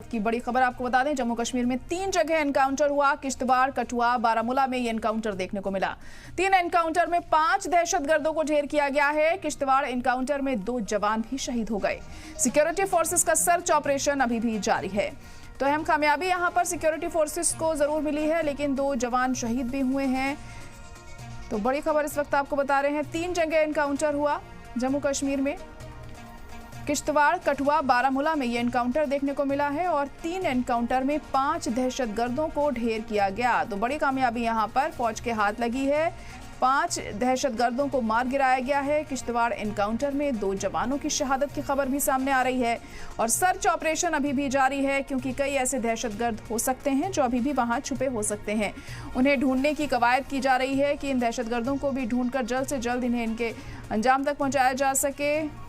की बड़ी खबर आपको बता दें, जम्मू कश्मीर में 3 जगह एनकाउंटर हुआ। किश्तवाड़, कठुआ, बारामूला में ये एनकाउंटर देखने को मिला। 3 एनकाउंटर में 5 दहशतगर्दों को ढेर किया गया है। किश्तवाड़ एनकाउंटर में 2 जवान भी शहीद हो गए। सिक्योरिटी फोर्सेस का सर्च ऑपरेशन अभी भी जारी है। तो अहम कामयाबी यहां पर सिक्योरिटी फोर्सेस को जरूर मिली है, लेकिन 2 जवान शहीद भी हुए हैं। तो बड़ी खबर इस वक्त आपको बता रहे हैं, 3 जगह एनकाउंटर हुआ जम्मू कश्मीर में। किश्तवाड़, कठुआ, बारामूला में ये एनकाउंटर देखने को मिला है और 3 एनकाउंटर में 5 दहशतगर्दों को ढेर किया गया। तो बड़ी कामयाबी यहां पर फौज के हाथ लगी है। 5 दहशतगर्दों को मार गिराया गया है। किश्तवाड़ एनकाउंटर में 2 जवानों की शहादत की खबर भी सामने आ रही है और सर्च ऑपरेशन अभी भी जारी है, क्योंकि कई ऐसे दहशतगर्द हो सकते हैं जो अभी भी वहां छुपे हो सकते हैं। उन्हें ढूंढने की कवायद की जा रही है कि इन दहशतगर्दों को भी ढूंढकर जल्द से जल्द इन्हें इनके अंजाम तक पहुंचाया जा सके।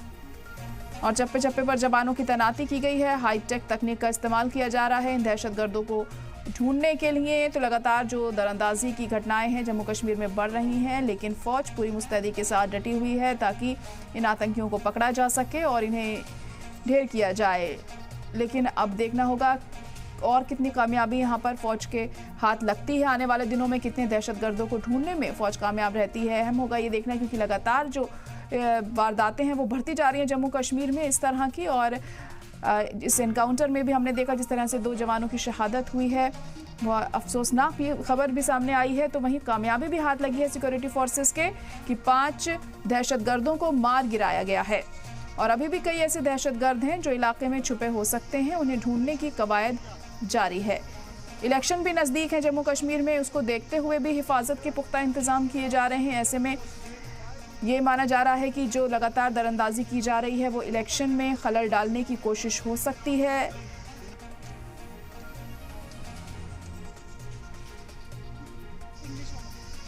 और चप्पे चप्पे पर जवानों की तैनाती की गई है। हाईटेक तकनीक का इस्तेमाल किया जा रहा है इन दहशतगर्दों को ढूंढने के लिए। तो लगातार जो दरअंदाजी की घटनाएं हैं जम्मू कश्मीर में बढ़ रही हैं, लेकिन फौज पूरी मुस्तैदी के साथ डटी हुई है ताकि इन आतंकियों को पकड़ा जा सके और इन्हें ढेर किया जाए। लेकिन अब देखना होगा और कितनी कामयाबी यहाँ पर फौज के हाथ लगती है। आने वाले दिनों में कितने दहशतगर्दों को ढूंढने में फौज कामयाब रहती है, अहम होगा ये देखना, क्योंकि लगातार जो वारदातें हैं वो बढ़ती जा रही हैं जम्मू कश्मीर में इस तरह की। और इस एनकाउंटर में भी हमने देखा जिस तरह से 2 जवानों की शहादत हुई है, वो अफसोसनाक ये खबर भी सामने आई है। तो वहीं कामयाबी भी हाथ लगी है सिक्योरिटी फोर्सेस के कि 5 दहशतगर्दों को मार गिराया गया है। और अभी भी कई ऐसे दहशतगर्द हैं जो इलाके में छुपे हो सकते हैं, उन्हें ढूंढने की कवायद जारी है। इलेक्शन भी नज़दीक है जम्मू कश्मीर में, उसको देखते हुए भी हिफाजत के पुख्ता इंतजाम किए जा रहे हैं। ऐसे में ये माना जा रहा है कि जो लगातार दरअंदाजी की जा रही है वो इलेक्शन में खलल डालने की कोशिश हो सकती है।